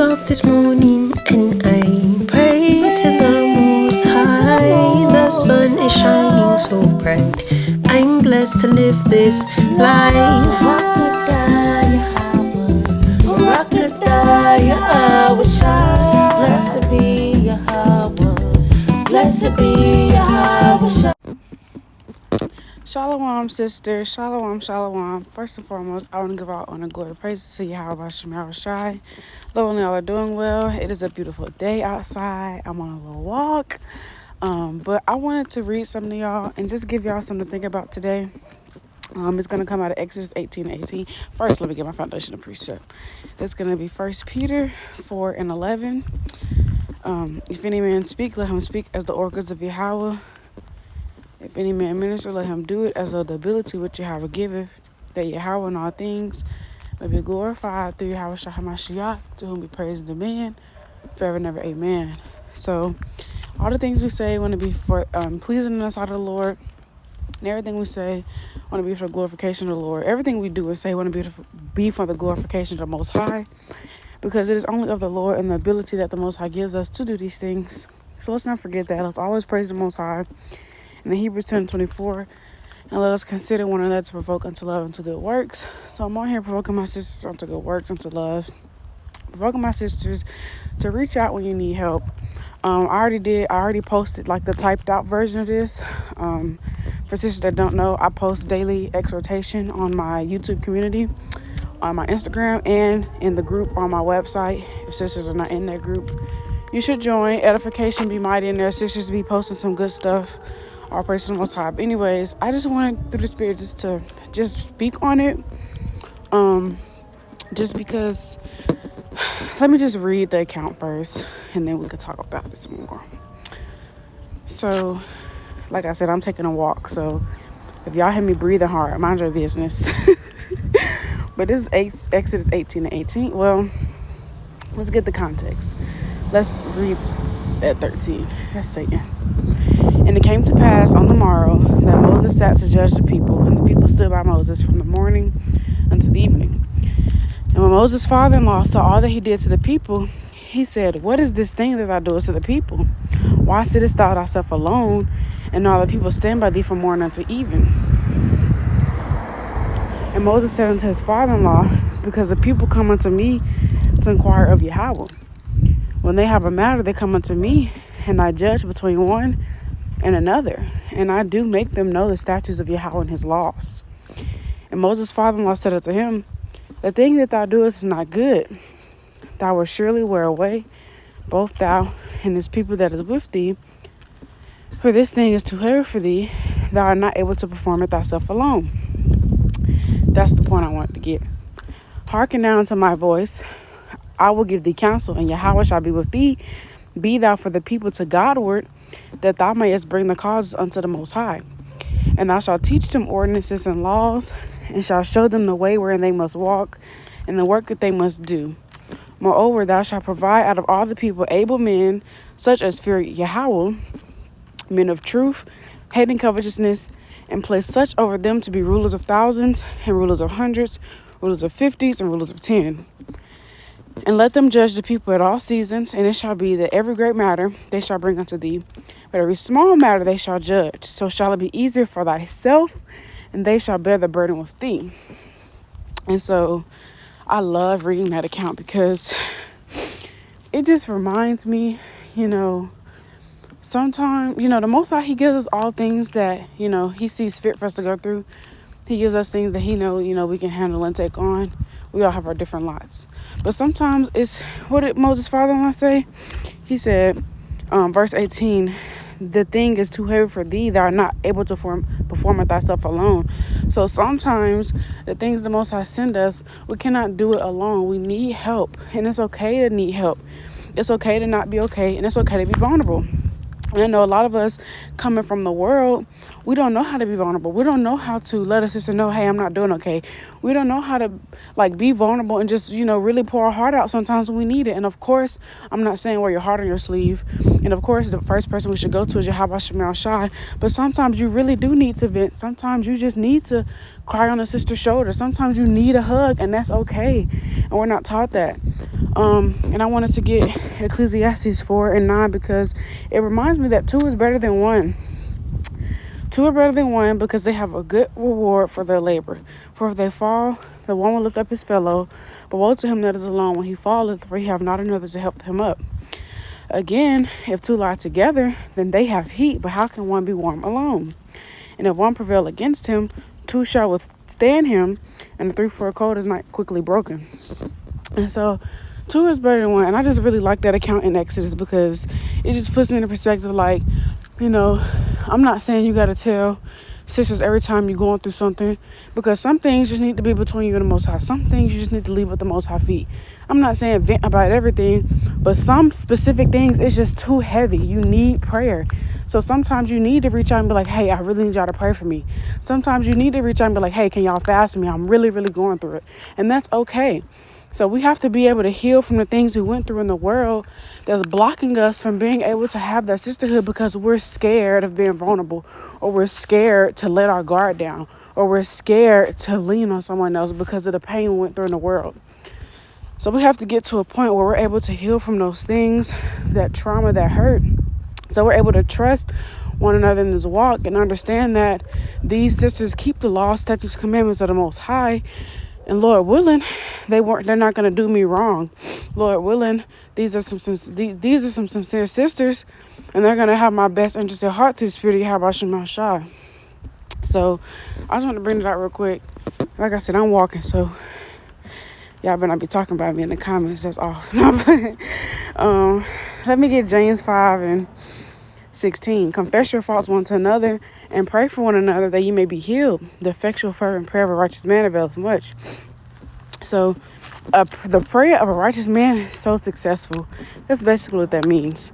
up this morning and I pray to the Most High. The sun is shining so bright. I'm blessed to live this life. Yahawashi. Blessed be Yahawah. Blessed be Yahawah. Shalom, sister. Shalom, shalom. First and foremost, I want to give out honor, glory, praise to Yahawashi. Lord, y'all are doing well. It is a beautiful day outside. I'm on a little walk. But I wanted to read something to y'all and just give y'all something to think about today. It's going to come out of Exodus 18:18. First, let me get my foundation of precept. It's going to be 1 Peter 4:11. If any man speak, let him speak as the oracles of Yahawah. If any man minister, let him do it as of the ability which Yahawah giveth, that Yahawah in all things may be glorified through Yahawashi HaMashiach, to whom be praise and dominion forever and ever. Amen. So, all the things we say want to be for pleasing in the sight of the Lord, and everything we say want to be for the glorification of the Lord. Everything we do and say want to be for the glorification of the Most High, because it is only of the Lord and the ability that the Most High gives us to do these things. So let's not forget that. Let's always praise the Most High. In the Hebrews 10:24, and let us consider one another to provoke unto love and to good works. So I'm on here provoking my sisters unto good works, unto love. Provoking my sisters to reach out when you need help. I already posted like the typed out version of this. For sisters that don't know, I post daily exhortation on my YouTube community, on my Instagram, and in the group on my website. If sisters are not in that group, you should join. Edification be mighty in there. Sisters be posting some good stuff. All praise to the Most High. But anyways, I just wanted through the Spirit to speak on it. Just because, let me just read the account first, and then we could talk about this more. So, like I said, I'm taking a walk, so if y'all hear me breathing hard, mind your business. But this is Exodus 18:18. Well, let's get the context. Let's read that 13. That's Satan. And it came to pass on the morrow that Moses sat to judge the people, and the people stood by Moses from the morning until the evening. And when Moses' father-in-law saw all that he did to the people, he said, "What is this thing that thou doest to the people? Why sittest thou thyself alone, and all the people stand by thee from morning until even?" And Moses said unto his father-in-law, "Because the people come unto me to inquire of Yahawah. When they have a matter, they come unto me, and I judge between one and another, and I do make them know the statutes of Yahawah and his laws." And Moses' father-in-law said unto him, "The thing that thou doest is not good. Thou wilt surely wear away, both thou and this people that is with thee. For this thing is too heavy for thee. Thou art not able to perform it thyself alone." That's the point I wanted to get. "Hearken now unto my voice. I will give thee counsel, and Yahawah shall be with thee. Be thou for the people to Godward, that thou mayest bring the causes unto the Most High. And thou shalt teach them ordinances and laws, and shalt show them the way wherein they must walk, and the work that they must do. Moreover, thou shalt provide out of all the people able men, such as fear Yahawah, men of truth, hating covetousness, and place such over them to be rulers of thousands, and rulers of hundreds, rulers of fifties, and rulers of 10. And let them judge the people at all seasons, and it shall be that every great matter they shall bring unto thee, but every small matter they shall judge. So shall it be easier for thyself, and they shall bear the burden with thee." And so I love reading that account because it just reminds me, sometimes, the Most High, he gives us all things that, he sees fit for us to go through. He gives us things that he knows, we can handle and take on. We all have our different lots. But sometimes it's, what did Moses' father-in-law say? He said, verse 18, "The thing is too heavy for thee. Thou art not able to perform it thyself alone." So sometimes the things the Most High send us, we cannot do it alone. We need help. And it's okay to need help. It's okay to not be okay. And it's okay to be vulnerable. And I know a lot of us coming from the world, we don't know how to be vulnerable. We don't know how to let a sister know, hey, I'm not doing okay. We don't know how to like be vulnerable and just, really pour our heart out sometimes when we need it. And of course, I'm not saying wear your heart on your sleeve. And of course, the first person we should go to is Yahawashi. But sometimes you really do need to vent. Sometimes you just need to cry on a sister's shoulder. Sometimes you need a hug, and that's okay. And we're not taught that. And I wanted to get Ecclesiastes 4:9 because it reminds me that two is better than one. Two are better than one because they have a good reward for their labor. For if they fall, the one will lift up his fellow. But woe to him that is alone when he falleth, for he have not another to help him up. Again, if two lie together, then they have heat. But how can one be warm alone? And if one prevail against him, two shall withstand him, and the three for a cold is not quickly broken. And so two is better than one. And I just really like that account in Exodus because it just puts me in a perspective like, I'm not saying you got to tell sisters every time you're going through something, because some things just need to be between you and the Most High. Some things you just need to leave with the Most High feet. I'm not saying vent about everything, but some specific things, it's just too heavy. You need prayer. So sometimes you need to reach out and be like, hey, I really need y'all to pray for me. Sometimes you need to reach out and be like, hey, can y'all fast for me? I'm really, really going through it. And that's okay. So we have to be able to heal from the things we went through in the world that's blocking us from being able to have that sisterhood because we're scared of being vulnerable, or we're scared to let our guard down, or we're scared to lean on someone else because of the pain we went through in the world. So we have to get to a point where we're able to heal from those things, that trauma, that hurt. So we're able to trust one another in this walk and understand that these sisters keep the law, statutes, commandments of the Most High. And Lord willing, they're not going to do me wrong. Lord willing, these are some sincere sisters, and they're going to have my best interest at heart through the Spirit of Bahasham. So I just want to bring it out real quick. Like I said, I'm walking, so y'all better not be talking about me in the comments. That's off. Let me get James 5:16. Confess your faults one to another and pray for one another that you may be healed. The effectual fervent prayer of a righteous man availeth much. So the prayer of a righteous man is so successful. That's basically what that means.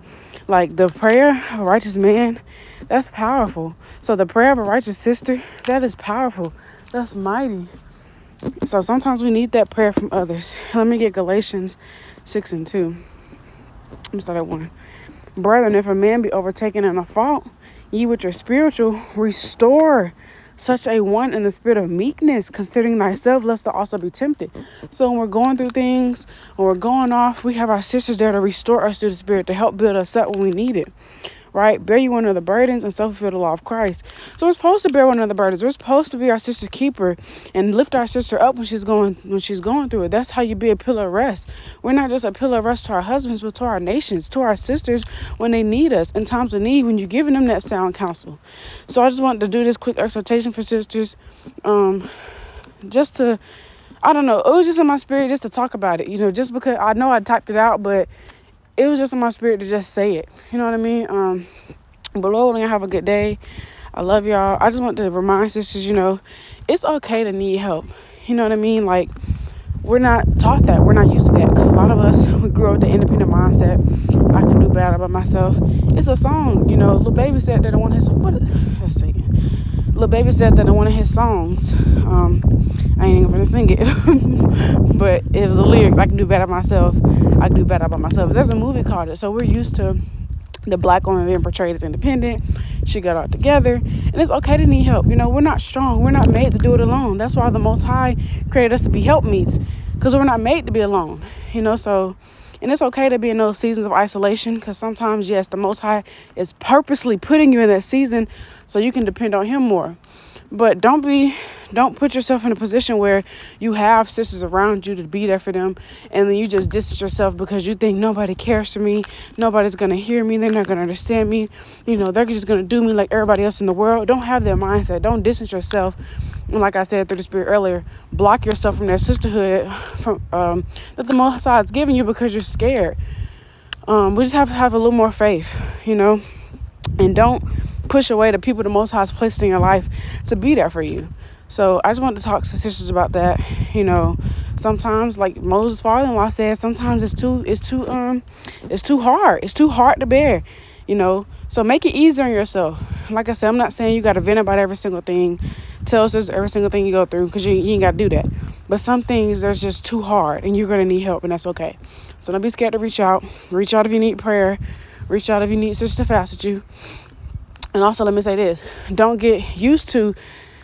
Like the prayer of a righteous man, that's powerful. So the prayer of a righteous sister, that is powerful. That's mighty. So sometimes we need that prayer from others. Let me get Galatians 6:2. Let me start at 1. Brethren, if a man be overtaken in a fault, ye with your spiritual restore such a one in the spirit of meekness, considering thyself, lest thou also be tempted. So when we're going through things, when we're going off, we have our sisters there to restore us to the spirit, to help build us up when we need it. Right? Bear you one another burdens and so fulfill the law of Christ. So we're supposed to bear one another burdens. We're supposed to be our sister's keeper and lift our sister up when she's going through it. That's how you be a pillar of rest. We're not just a pillar of rest to our husbands, but to our nations, to our sisters when they need us in times of need, when you're giving them that sound counsel. So I just wanted to do this quick exhortation for sisters, just to, I don't know, it was just in my spirit just to talk about it, just because I know I typed it out, but it was just in my spirit to just say it. You know what I mean? But Lord, have a good day. I love y'all. I just want to remind sisters, it's okay to need help. You know what I mean? Like, we're not taught that. We're not used to that. Because a lot of us, we grew up with the independent mindset. I can do bad about myself. It's a song. Lil Baby said that in one of his... Let's see. Lil Baby said that in one of his songs. I ain't even gonna sing it. But it was the lyrics. I can do better myself. I can do better about myself. There's a movie called it. So we're used to the black woman being portrayed as independent. She got all together. And it's okay to need help. We're not strong. We're not made to do it alone. That's why the Most High created us to be helpmeets. Because we're not made to be alone. So... And it's okay to be in those seasons of isolation, because sometimes, yes, the Most High is purposely putting you in that season so you can depend on him more. But don't put yourself in a position where you have sisters around you to be there for them, and then you just distance yourself because you think nobody cares for me, nobody's going to hear me, they're not going to understand me, they're just going to do me like everybody else in the world. Don't have that mindset. Don't distance yourself. And like I said through the Spirit earlier, block yourself from that sisterhood from that the Most High is giving you because you're scared. We just have to have a little more faith, and don't push away the people the Most High has placed in your life to be there for you. So I just wanted to talk to sisters about that. Sometimes, like Moses' father-in-law said, sometimes it's too hard. It's too hard to bear. you know. So make it easier on yourself. Like I said, I'm not saying you got to vent about every single thing, tell us every single thing you go through, because you ain't got to do that. But some things that's just too hard, and you're going to need help, and that's okay. So don't be scared to reach out. Reach out if you need prayer. Reach out if you need sisters to fast with you. And also, let me say this. Don't get used to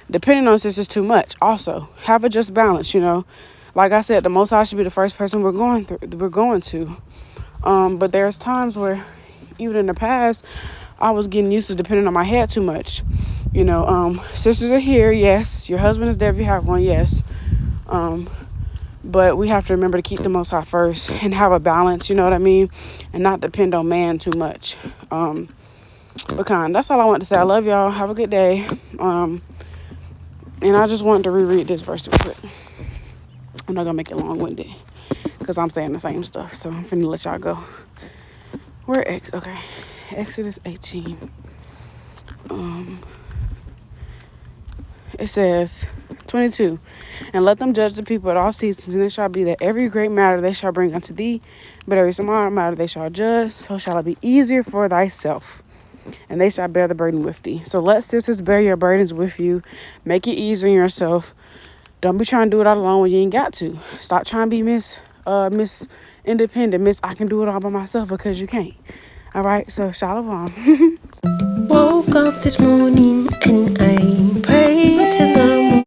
depending on sisters too much. Also, have a just balance, you know. Like I said, the Most High should be the first person we're going to. But there's times where, even in the past, I was getting used to depending on my head too much. You know, sisters are here, yes. Your husband is there if you have one, yes. But we have to remember to keep the Most High first and have a balance, you know what I mean? And not depend on man too much. But that's all I want to say. I love y'all. Have a good day. And I just wanted to reread this verse real quick. I'm not going to make it long-winded because I'm saying the same stuff. So I'm finna let y'all go. Okay. Exodus 18. It says, 22. And let them judge the people at all seasons, and it shall be that every great matter they shall bring unto thee, but every small matter they shall judge, so shall it be easier for thyself, and they shall bear the burden with thee. So let sisters bear your burdens with you. Make it easier on yourself. Don't be trying to do it all alone when you ain't got to. Stop trying to be Miss Independent, Miss I can do it all by myself, because you can't. All right, so shalom. Woke up this morning and I